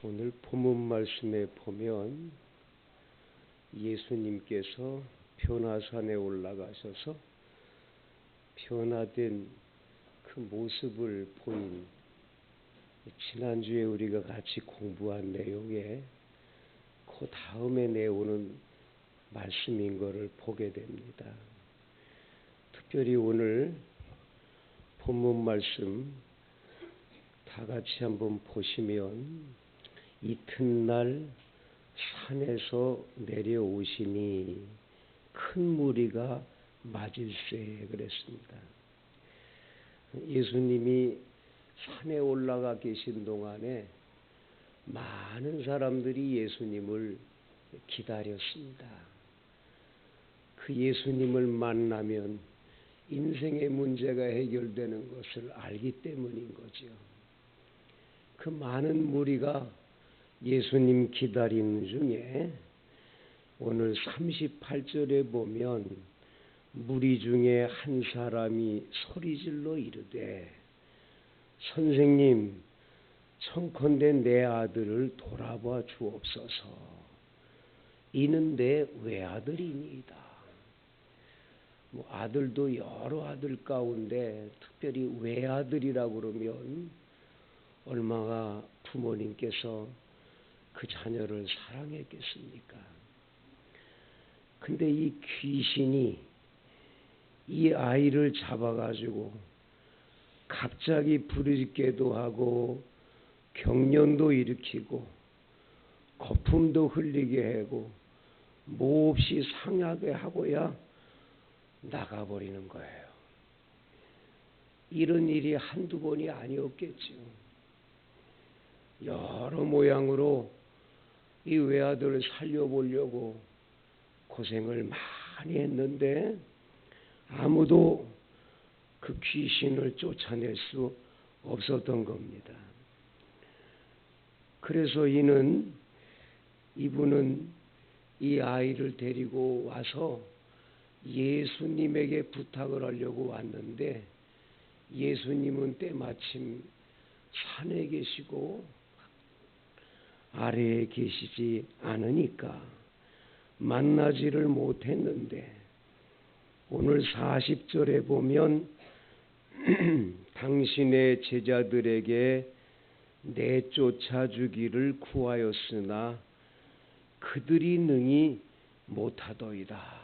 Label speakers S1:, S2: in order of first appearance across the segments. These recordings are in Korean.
S1: 오늘 본문 말씀에 보면 예수님께서 변화산에 올라가셔서 변화된 그 모습을 보인 지난주에 우리가 같이 공부한 내용에 그 다음에 내오는 말씀인 것을 보게 됩니다. 특별히 오늘 본문 말씀 다 같이 한번 보시면 이튿날 산에서 내려오시니 큰 무리가 맞을세 그랬습니다. 예수님이 산에 올라가 계신 동안에 많은 사람들이 예수님을 기다렸습니다. 그 예수님을 만나면 인생의 문제가 해결되는 것을 알기 때문인 거죠. 그 많은 무리가 예수님 기다리는 중에 오늘 38절에 보면 무리 중에 한 사람이 소리질러 이르되 선생님 청컨대 내 아들을 돌아봐 주옵소서. 이는 내 외아들이니이다. 아들도 여러 아들 가운데 특별히 외아들이라고 그러면 얼마나 부모님께서 그 자녀를 사랑했겠습니까? 근데 이 귀신이 이 아이를 잡아가지고 갑자기 부르짖게도 하고 경련도 일으키고 거품도 흘리게 하고 몹시 상하게 하고야 나가버리는 거예요. 이런 일이 한두 번이 아니었겠죠. 여러 모양으로 이 외아들을 살려보려고 고생을 많이 했는데 아무도 그 귀신을 쫓아낼 수 없었던 겁니다. 그래서 이분은 이 아이를 데리고 와서 예수님에게 부탁을 하려고 왔는데 예수님은 때마침 산에 계시고 아래에 계시지 않으니까 만나지를 못했는데 오늘 40절에 보면 당신의 제자들에게 내쫓아 주기를 구하였으나 그들이 능히 못하더이다.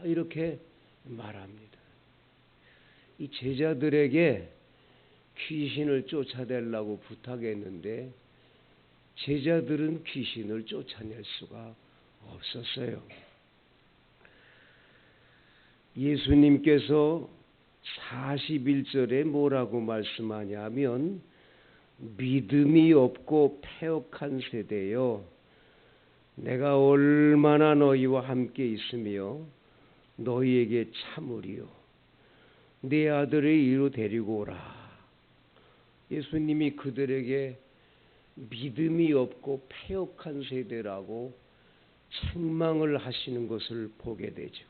S1: 이렇게 말합니다. 이 제자들에게 귀신을 쫓아내려고 부탁했는데 제자들은 귀신을 쫓아낼 수가 없었어요. 예수님께서 41절에 뭐라고 말씀하냐면 믿음이 없고 패역한 세대여 내가 얼마나 너희와 함께 있으며 너희에게 참으리요 네 아들을 이리로 데리고 오라. 예수님이 그들에게 믿음이 없고 패역한 세대라고 책망을 하시는 것을 보게 되죠.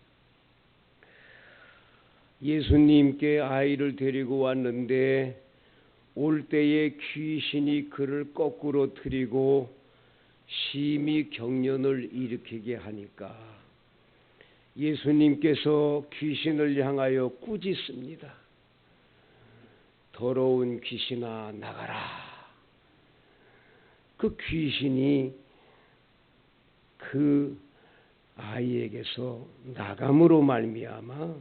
S1: 예수님께 아이를 데리고 왔는데 올 때에 귀신이 그를 거꾸로 들이고 심히 경련을 일으키게 하니까 예수님께서 귀신을 향하여 꾸짖습니다. 더러운 귀신아 나가라. 그 귀신이 그 아이에게서 나감으로 말미암아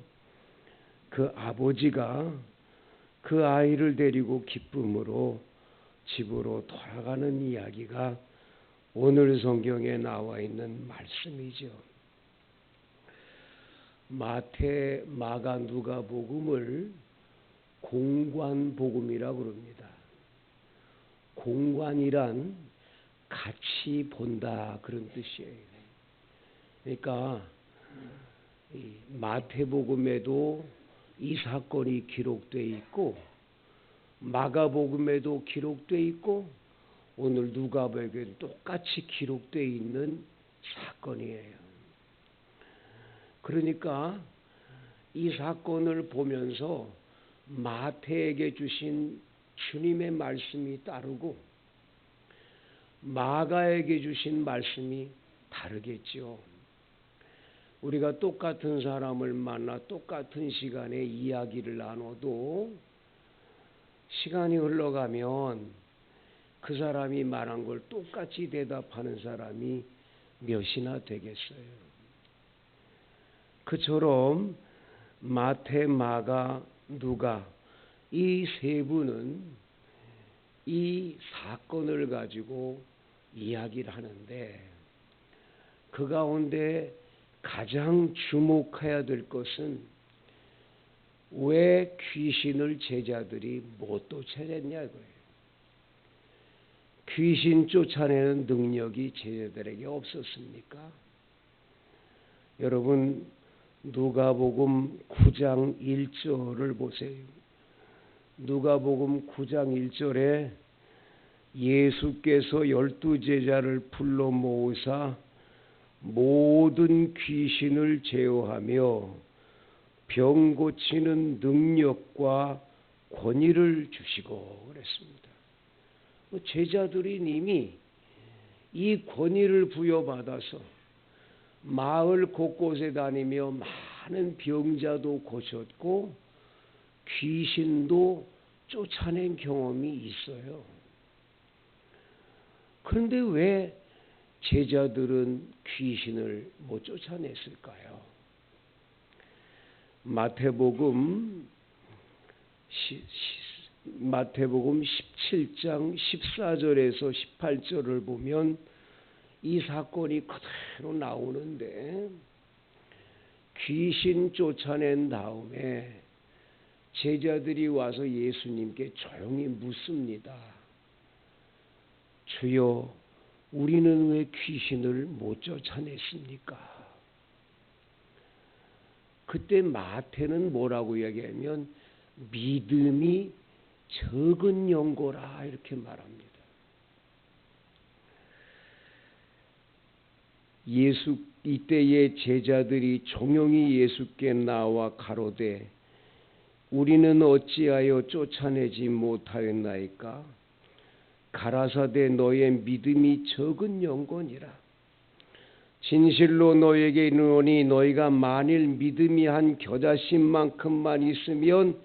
S1: 그 아버지가 그 아이를 데리고 기쁨으로 집으로 돌아가는 이야기가 오늘 성경에 나와 있는 말씀이죠. 마태, 마가, 누가복음을 공관복음이라고 그럽니다. 공관이란 같이 본다 그런 뜻이에요. 그러니까 마태복음에도 이 사건이 기록되어 있고 마가복음에도 기록되어 있고 오늘 누가복음에도 똑같이 기록되어 있는 사건이에요. 그러니까 이 사건을 보면서 마태에게 주신 주님의 말씀이 따르고 마가에게 주신 말씀이 다르겠죠. 우리가 똑같은 사람을 만나 똑같은 시간에 이야기를 나눠도 시간이 흘러가면 그 사람이 말한 걸 똑같이 대답하는 사람이 몇이나 되겠어요. 그처럼 마태, 마가, 누가 이 세 분은 이 사건을 가지고 이야기를 하는데 그 가운데 가장 주목해야 될 것은 왜 귀신을 제자들이 못 쫓아냈냐고요. 귀신 쫓아내는 능력이 제자들에게 없었습니까? 여러분 누가복음 9장 1절을 보세요. 누가복음 9장 1절에 예수께서 12제자를 불러 모으사 모든 귀신을 제어하며 병 고치는 능력과 권위를 주시고 그랬습니다. 제자들이 이미 이 권위를 부여받아서 마을 곳곳에 다니며 많은 병자도 고쳤고 귀신도 쫓아낸 경험이 있어요. 그런데 왜 제자들은 귀신을 못 쫓아냈을까요? 마태복음 17장 14절에서 18절을 보면 이 사건이 그대로 나오는데 귀신 쫓아낸 다음에 제자들이 와서 예수님께 조용히 묻습니다. 주여, 우리는 왜 귀신을 못 쫓아냈습니까? 그때 마태는 뭐라고 이야기하면 믿음이 적은 영고라 이렇게 말합니다. 이때의 제자들이 종용이 예수께 나와 가로되 우리는 어찌하여 쫓아내지 못하였나이까? 가라사대 너의 믿음이 적은 영혼이라. 진실로 너에게 이르노니 너희가 만일 믿음이 한 겨자씨만큼만 있으면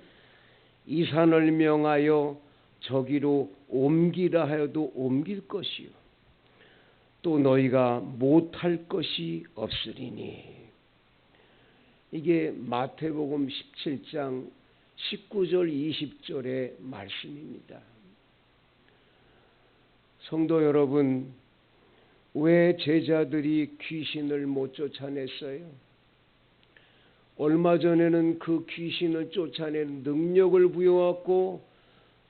S1: 이 산을 명하여 저기로 옮기라 하여도 옮길 것이요 또 너희가 못할 것이 없으리니. 이게 마태복음 17장 19절 20절의 말씀입니다. 성도 여러분, 왜 제자들이 귀신을 못 쫓아냈어요? 얼마 전에는 그 귀신을 쫓아낸 능력을 부여받고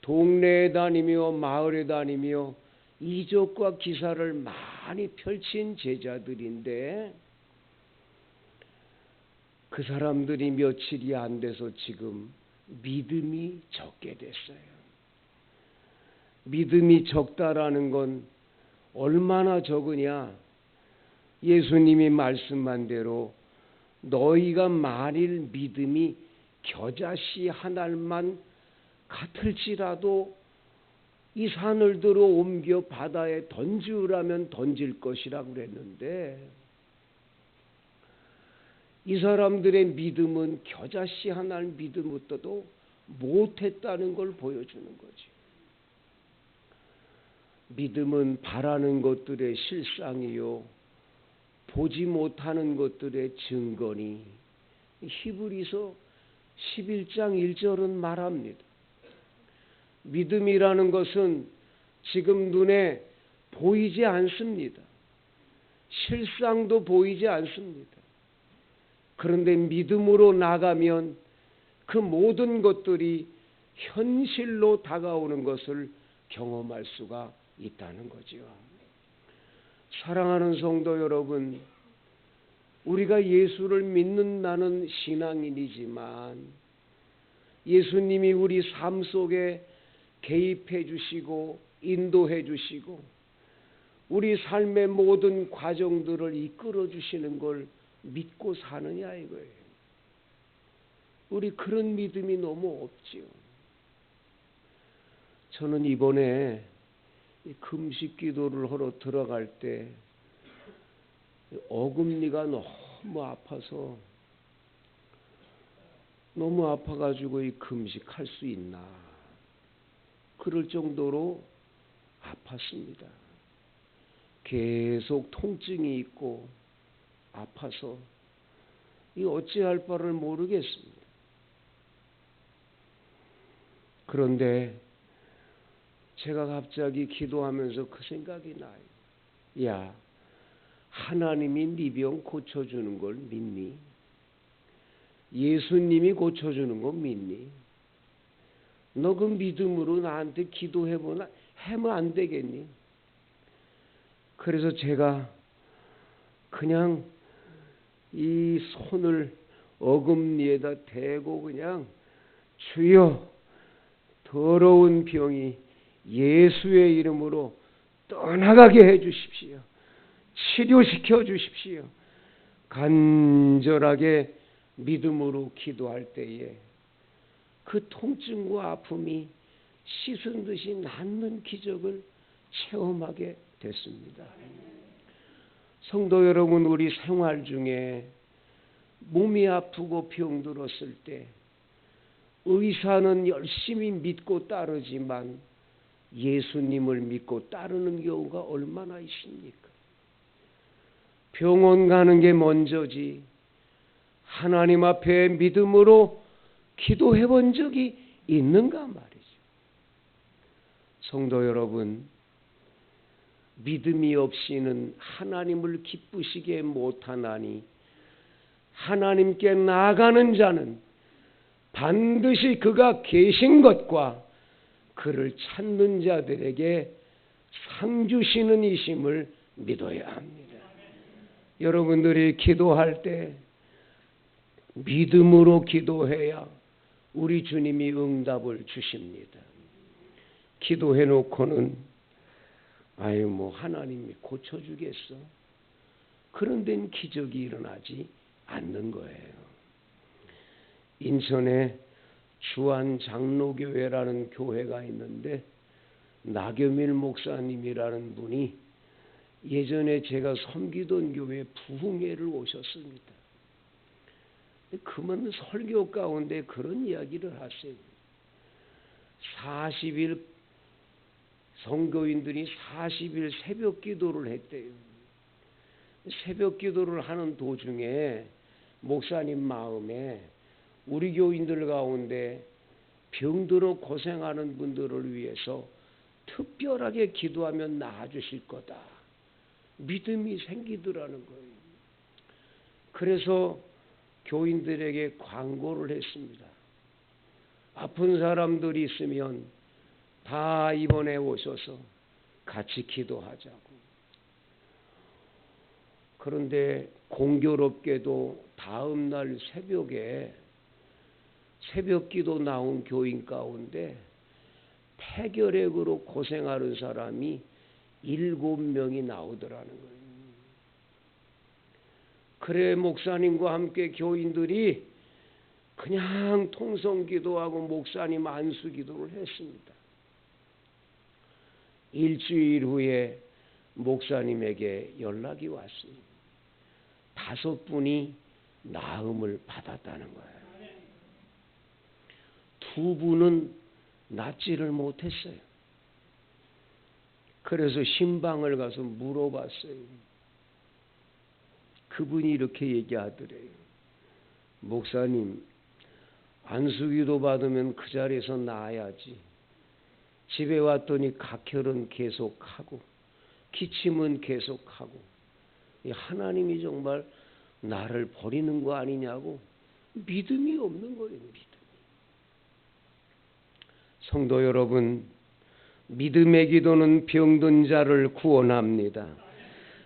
S1: 동네에 다니며 마을에 다니며 이적과 기사를 많이 펼친 제자들인데 그 사람들이 며칠이 안 돼서 지금 믿음이 적게 됐어요. 믿음이 적다라는 건 얼마나 적으냐? 예수님이 말씀한 대로 너희가 만일 믿음이 겨자씨 한 알만 같을지라도 이 산을 들어 옮겨 바다에 던지우라면 던질 것이라고 그랬는데 이 사람들의 믿음은 겨자씨 한 알 믿음부터도 못했다는 걸 보여주는 거지. 믿음은 바라는 것들의 실상이요 보지 못하는 것들의 증거니. 히브리서 11장 1절은 말합니다. 믿음이라는 것은 지금 눈에 보이지 않습니다. 실상도 보이지 않습니다. 그런데 믿음으로 나가면 그 모든 것들이 현실로 다가오는 것을 경험할 수가 있다는 거죠. 사랑하는 성도 여러분, 우리가 예수를 믿는다는 신앙인이지만 예수님이 우리 삶 속에 개입해 주시고 인도해 주시고 우리 삶의 모든 과정들을 이끌어 주시는 걸 믿고 사느냐 이거예요. 우리 그런 믿음이 너무 없지요. 저는 이번에 이 금식 기도를 하러 들어갈 때 어금니가 너무 아파서 너무 아파가지고 이 금식할 수 있나 그럴 정도로 아팠습니다. 계속 통증이 있고 아파서 이 어찌할 바를 모르겠습니다. 그런데 제가 갑자기 기도하면서 그 생각이 나요. 야, 하나님이 네 병 고쳐주는 걸 믿니? 예수님이 고쳐주는 거 믿니? 너 그 믿음으로 나한테 기도해보나? 하면 안 되겠니? 그래서 제가 그냥 이 손을 어금니에다 대고 그냥 주여 더러운 병이 예수의 이름으로 떠나가게 해 주십시오. 치료시켜 주십시오. 간절하게 믿음으로 기도할 때에 그 통증과 아픔이 씻은 듯이 낫는 기적을 체험하게 됐습니다. 성도 여러분, 우리 생활 중에 몸이 아프고 병들었을 때 의사는 열심히 믿고 따르지만 예수님을 믿고 따르는 경우가 얼마나 있습니까? 병원 가는 게 먼저지 하나님 앞에 믿음으로 기도해 본 적이 있는가 말이죠. 성도 여러분, 믿음이 없이는 하나님을 기쁘시게 못하나니 하나님께 나아가는 자는 반드시 그가 계신 것과 그를 찾는 자들에게 상 주시는 이심을 믿어야 합니다. 여러분들이 기도할 때 믿음으로 기도해야 우리 주님이 응답을 주십니다. 기도해 놓고는 아유 뭐 하나님이 고쳐주겠어. 그런 데는 기적이 일어나지 않는 거예요. 인천에 주안 장로교회라는 교회가 있는데 나겸일 목사님이라는 분이 예전에 제가 섬기던 교회 부흥회를 오셨습니다. 그분 설교 가운데 그런 이야기를 하세요. 40일 성교인들이 40일 새벽 기도를 했대요. 새벽 기도를 하는 도중에 목사님 마음에 우리 교인들 가운데 병들어 고생하는 분들을 위해서 특별하게 기도하면 나아주실 거다. 믿음이 생기더라는 거예요. 그래서 교인들에게 광고를 했습니다. 아픈 사람들이 있으면 다 이번에 오셔서 같이 기도하자고. 그런데 공교롭게도 다음 날 새벽에 새벽 기도 나온 교인 가운데 폐결핵으로 고생하는 사람이 7명이 나오더라는 거예요. 그래 목사님과 함께 교인들이 그냥 통성 기도하고 목사님 안수 기도를 했습니다. 일주일 후에 목사님에게 연락이 왔어요. 5분이 나음을 받았다는 거예요. 2분은 낫지를 못했어요. 그래서 신방을 가서 물어봤어요. 그분이 이렇게 얘기하더래요. 목사님, 안수기도 받으면 그 자리에서 나아야지. 집에 왔더니 각혈은 계속하고 기침은 계속하고 하나님이 정말 나를 버리는 거 아니냐고 믿음이 없는 거예요. 믿음이. 성도 여러분, 믿음의 기도는 병든 자를 구원합니다.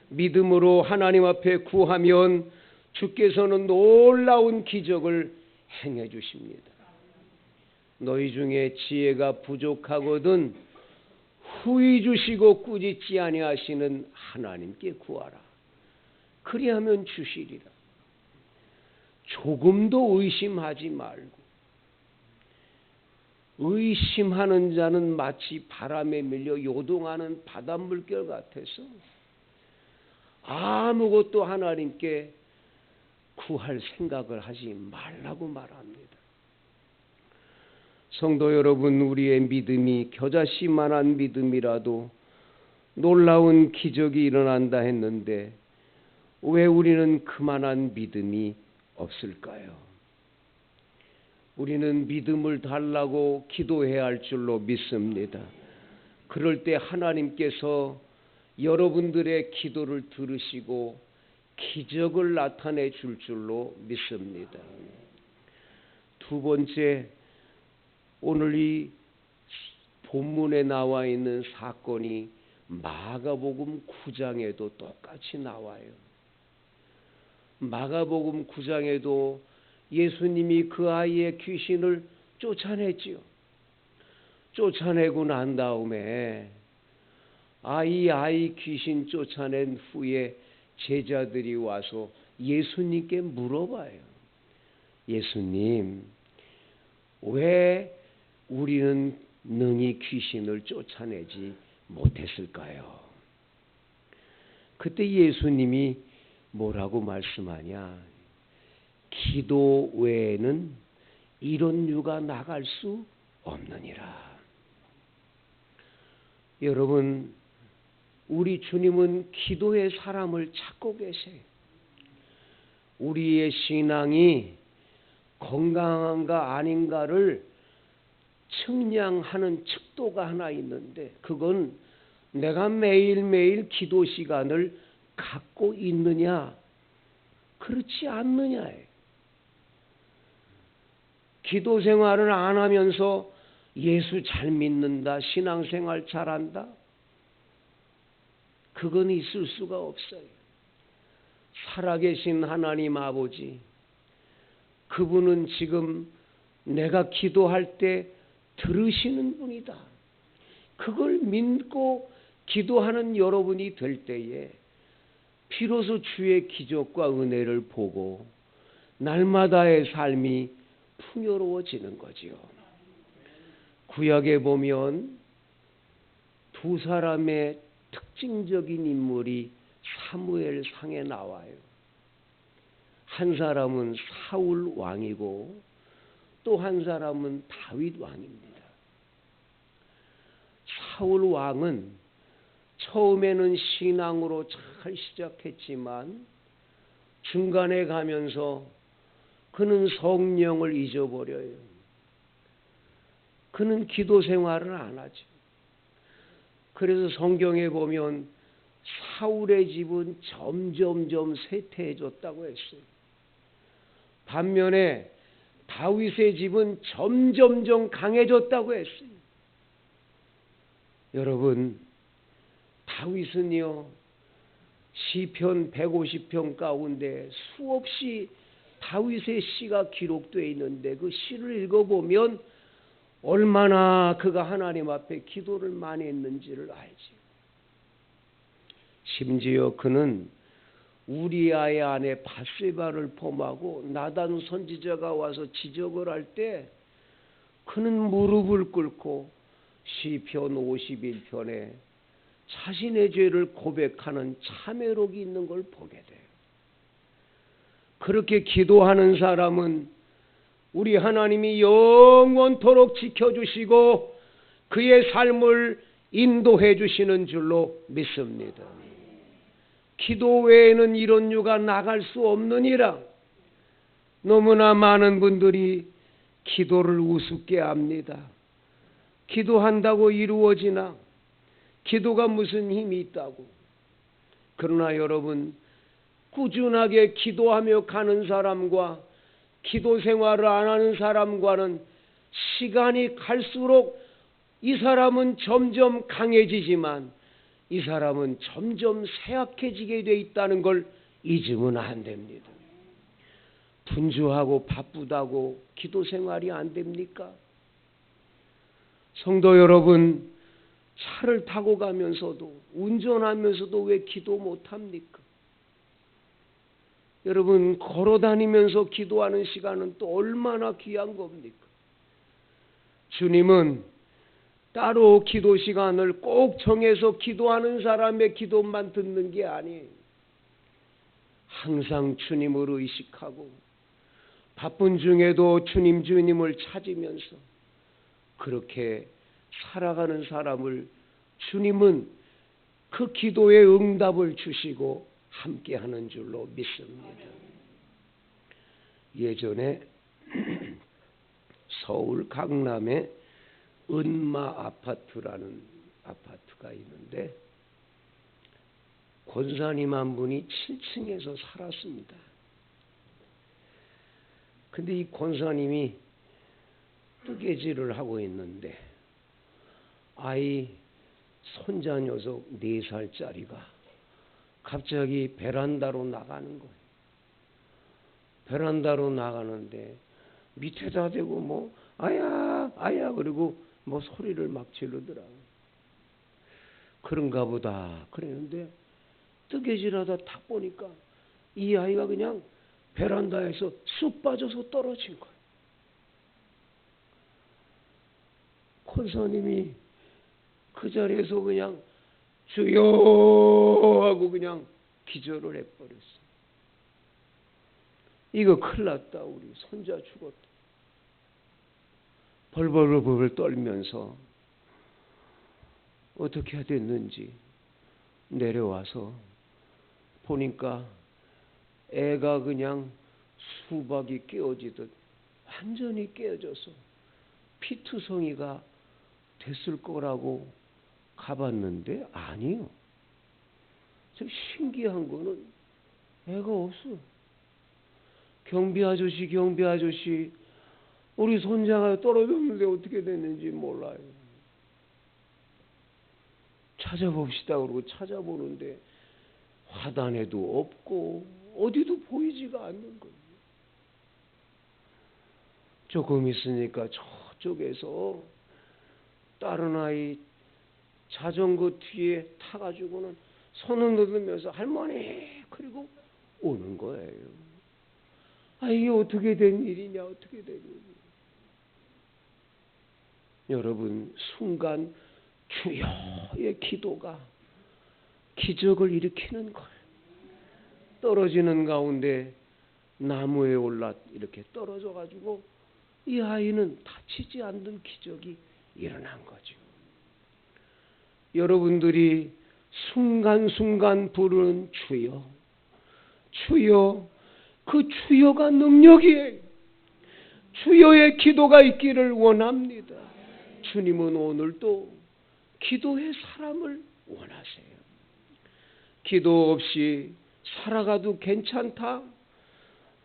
S1: 믿음으로 하나님 앞에 구하면 주께서는 놀라운 기적을 행해 주십니다. 너희 중에 지혜가 부족하거든 후히 주시고 꾸짖지 아니하시는 하나님께 구하라. 그리하면 주시리라. 조금도 의심하지 말고 의심하는 자는 마치 바람에 밀려 요동하는 바닷물결 같아서 아무것도 하나님께 구할 생각을 하지 말라고 말합니다. 성도 여러분, 우리의 믿음이 겨자씨만한 믿음이라도 놀라운 기적이 일어난다 했는데 왜 우리는 그만한 믿음이 없을까요? 우리는 믿음을 달라고 기도해야 할 줄로 믿습니다. 그럴 때 하나님께서 여러분들의 기도를 들으시고 기적을 나타내 줄 줄로 믿습니다. 두 번째, 오늘 이 본문에 나와 있는 사건이 마가복음 9장에도 똑같이 나와요. 마가복음 9장에도 예수님이 그 아이의 귀신을 쫓아냈지요. 쫓아내고 난 다음에 이 아이 귀신 쫓아낸 후에 제자들이 와서 예수님께 물어봐요. 예수님, 왜 우리는 능히 귀신을 쫓아내지 못했을까요? 그때 예수님이 뭐라고 말씀하냐? 기도 외에는 이런 유가 나갈 수 없느니라. 여러분, 우리 주님은 기도의 사람을 찾고 계세요. 우리의 신앙이 건강한가 아닌가를 측량하는 측도가 하나 있는데 그건 내가 매일매일 기도 시간을 갖고 있느냐 그렇지 않느냐예요. 기도 생활을 안 하면서 예수 잘 믿는다, 신앙생활 잘한다, 그건 있을 수가 없어요. 살아계신 하나님 아버지, 그분은 지금 내가 기도할 때 들으시는 분이다. 그걸 믿고 기도하는 여러분이 될 때에 비로소 주의 기적과 은혜를 보고 날마다의 삶이 풍요로워지는 거지요. 구약에 보면 두 사람의 특징적인 인물이 사무엘상에 나와요. 한 사람은 사울 왕이고 또 한 사람은 다윗 왕입니다. 사울 왕은 처음에는 신앙으로 잘 시작했지만 중간에 가면서 그는 성령을 잊어버려요. 그는 기도 생활을 안 하죠. 그래서 성경에 보면 사울의 집은 점점점 쇠퇴해졌다고 했어요. 반면에 다윗의 집은 점점점 강해졌다고 했어요. 여러분, 다윗은요, 시편 150편 가운데 수없이 다윗의 시가 기록되어 있는데 그 시를 읽어보면 얼마나 그가 하나님 앞에 기도를 많이 했는지를 알지. 심지어 그는 우리아의 아내 바세바를 범하고 나단 선지자가 와서 지적을 할 때 그는 무릎을 꿇고 시편 51편에 자신의 죄를 고백하는 참회록이 있는 걸 보게 돼요. 그렇게 기도하는 사람은 우리 하나님이 영원토록 지켜주시고 그의 삶을 인도해 주시는 줄로 믿습니다. 기도 외에는 이런 유가 나갈 수 없느니라. 너무나 많은 분들이 기도를 우습게 합니다. 기도한다고 이루어지나? 기도가 무슨 힘이 있다고? 그러나 여러분, 꾸준하게 기도하며 가는 사람과 기도 생활을 안 하는 사람과는 시간이 갈수록 이 사람은 점점 강해지지만 이 사람은 점점 쇠약해지게 돼 있다는 걸 잊으면 안 됩니다. 분주하고 바쁘다고 기도 생활이 안 됩니까? 성도 여러분, 차를 타고 가면서도 운전하면서도 왜 기도 못합니까? 여러분, 걸어 다니면서 기도하는 시간은 또 얼마나 귀한 겁니까? 주님은 따로 기도 시간을 꼭 정해서 기도하는 사람의 기도만 듣는 게 아니에요. 항상 주님을 의식하고 바쁜 중에도 주님을 찾으면서 그렇게 살아가는 사람을 주님은 그 기도에 응답을 주시고 함께하는 줄로 믿습니다. 예전에 서울 강남에 은마 아파트라는 아파트가 있는데 권사님 한 분이 7층에서 살았습니다. 근데 이 권사님이 뜨개질을 하고 있는데 아이 손자 녀석 4살짜리가 갑자기 베란다로 나가는 거예요. 베란다로 나가는데 밑에다 대고 뭐 아야 아야 그리고 뭐 소리를 막 지르더라고요. 그런가 보다 그랬는데 뜨개질하다 탁 보니까 이 아이가 그냥 베란다에서 쑥 빠져서 떨어진 거예요. 권사님이 그 자리에서 그냥 주여 하고 그냥 기절을 해버렸어요. 이거 큰일 났다. 우리 손자 죽었다. 벌벌벌 떨면서 어떻게 해야 됐는지 내려와서 보니까 애가 그냥 수박이 깨어지듯 완전히 깨어져서 피투성이가 됐을 거라고 가봤는데 아니요. 좀 신기한 거는 애가 없어요. 경비 아저씨 우리 손자가 떨어졌는데 어떻게 됐는지 몰라요. 찾아봅시다 그러고 찾아보는데 화단에도 없고 어디도 보이지가 않는 거예요. 조금 있으니까 저쪽에서 다른 아이 자전거 뒤에 타가지고는 손을 넣으면서 할머니 그리고 오는 거예요. 아 이게 어떻게 된 일이냐 어떻게 된 일이냐. 여러분 순간 주여의 기도가 기적을 일으키는 거예요. 떨어지는 가운데 나무에 올라 이렇게 떨어져 가지고 이 아이는 다치지 않는 기적이 일어난 거죠. 여러분들이 순간순간 부르는 주여, 주여, 그 주여가 능력이에요. 주여의 기도가 있기를 원합니다. 주님은 오늘도 기도의 사람을 원하세요. 기도 없이 살아가도 괜찮다.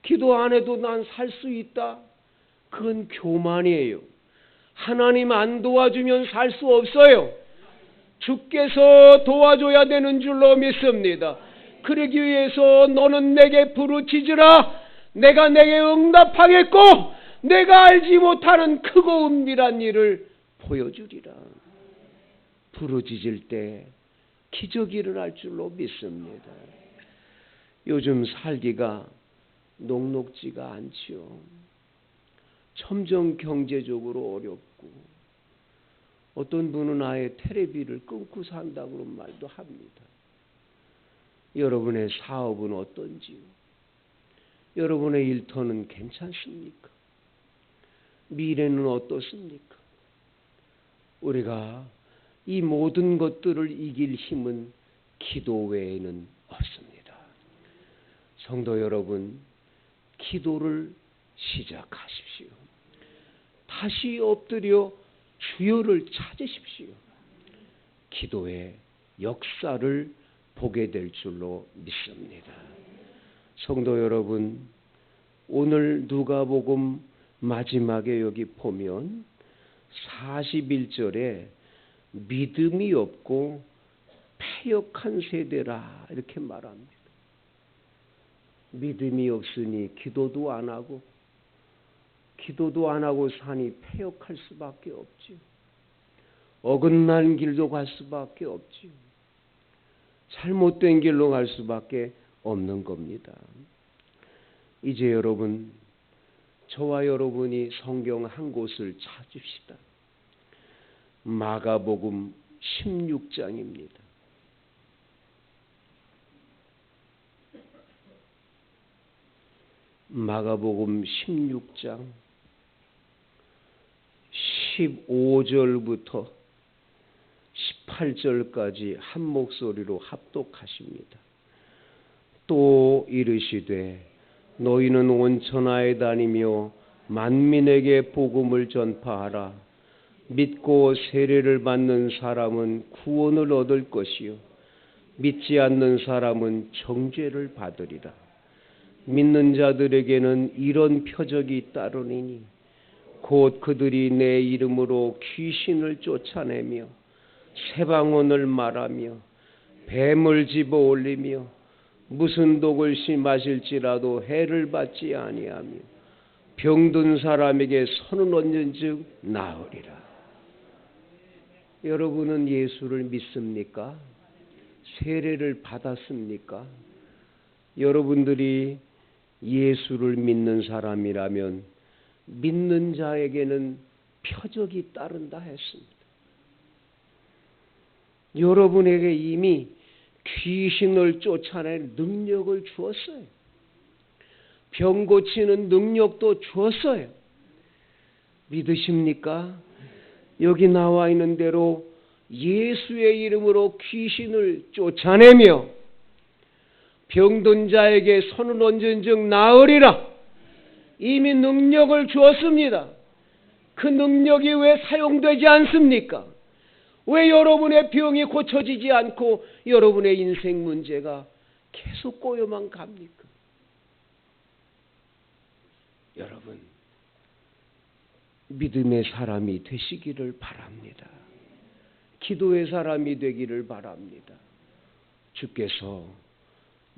S1: 기도 안 해도 난 살 수 있다. 그건 교만이에요. 하나님 안 도와주면 살 수 없어요. 주께서 도와줘야 되는 줄로 믿습니다. 그러기 위해서 너는 내게 부르짖으라. 내가 내게 응답하겠고 내가 알지 못하는 크고 은밀한 일을 보여주리라. 부르짖을 때 기적이 일어날 줄로 믿습니다. 요즘 살기가 녹록지가 않지요. 점점 경제적으로 어렵고 어떤 분은 아예 텔레비를 끊고 산다고 그런 말도 합니다. 여러분의 사업은 어떤지요? 여러분의 일터는 괜찮습니까? 미래는 어떻습니까? 우리가 이 모든 것들을 이길 힘은 기도 외에는 없습니다. 성도 여러분, 기도를 시작하십시오. 다시 엎드려 주여를 찾으십시오. 기도의 역사를 보게 될 줄로 믿습니다. 성도 여러분, 오늘 누가복음 마지막에 여기 보면 41절에 믿음이 없고 패역한 세대라 이렇게 말합니다. 믿음이 없으니 기도도 안 하고 사니 패역할 수밖에 없지요. 어긋난 길도 갈 수밖에 없지요. 잘못된 길로 갈 수밖에 없는 겁니다. 이제 여러분, 저와 여러분이 성경 한 곳을 찾읍시다. 마가복음 16장입니다. 마가복음 16장 15절부터 18절까지 한 목소리로 합독하십니다. 또 이르시되 너희는 온 천하에 다니며 만민에게 복음을 전파하라. 믿고 세례를 받는 사람은 구원을 얻을 것이요 믿지 않는 사람은 정죄를 받으리라. 믿는 자들에게는 이런 표적이 따르니니 곧 그들이 내 이름으로 귀신을 쫓아내며 새방언을 말하며 뱀을 집어 올리며 무슨 독을 마실지라도 해를 받지 아니하며 병든 사람에게 손을 얹은즉 나으리라. 여러분은 예수를 믿습니까? 세례를 받았습니까? 여러분들이 예수를 믿는 사람이라면 믿는 자에게는 표적이 따른다 했습니다. 여러분에게 이미 귀신을 쫓아낼 능력을 주었어요. 병 고치는 능력도 주었어요. 믿으십니까? 여기 나와 있는 대로 예수의 이름으로 귀신을 쫓아내며 병든 자에게 손을 얹은즉 나으리라. 이미 능력을 주었습니다. 그 능력이 왜 사용되지 않습니까? 왜 여러분의 병이 고쳐지지 않고 여러분의 인생 문제가 계속 꼬여만 갑니까? 여러분, 믿음의 사람이 되시기를 바랍니다. 기도의 사람이 되기를 바랍니다. 주께서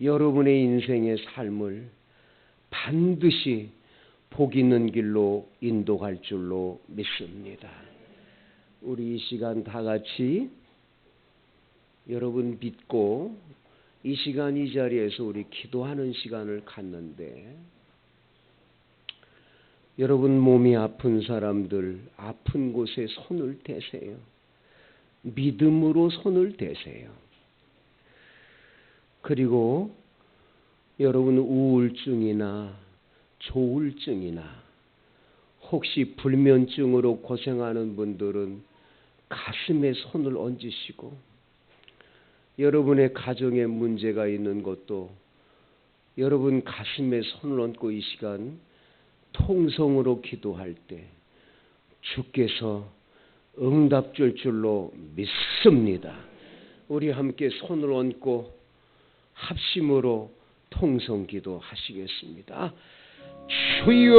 S1: 여러분의 인생의 삶을 반드시 복 있는 길로 인도할 줄로 믿습니다. 우리 이 시간 다 같이 여러분 믿고 이 시간 이 자리에서 우리 기도하는 시간을 갖는데, 여러분 몸이 아픈 사람들 아픈 곳에 손을 대세요. 믿음으로 손을 대세요. 그리고 여러분 우울증이나 조울증이나 혹시 불면증으로 고생하는 분들은 가슴에 손을 얹으시고, 여러분의 가정에 문제가 있는 것도 여러분 가슴에 손을 얹고 이 시간 통성으로 기도할 때 주께서 응답 줄 줄로 믿습니다. 우리 함께 손을 얹고 합심으로 통성 기도 하시겠습니다. 주여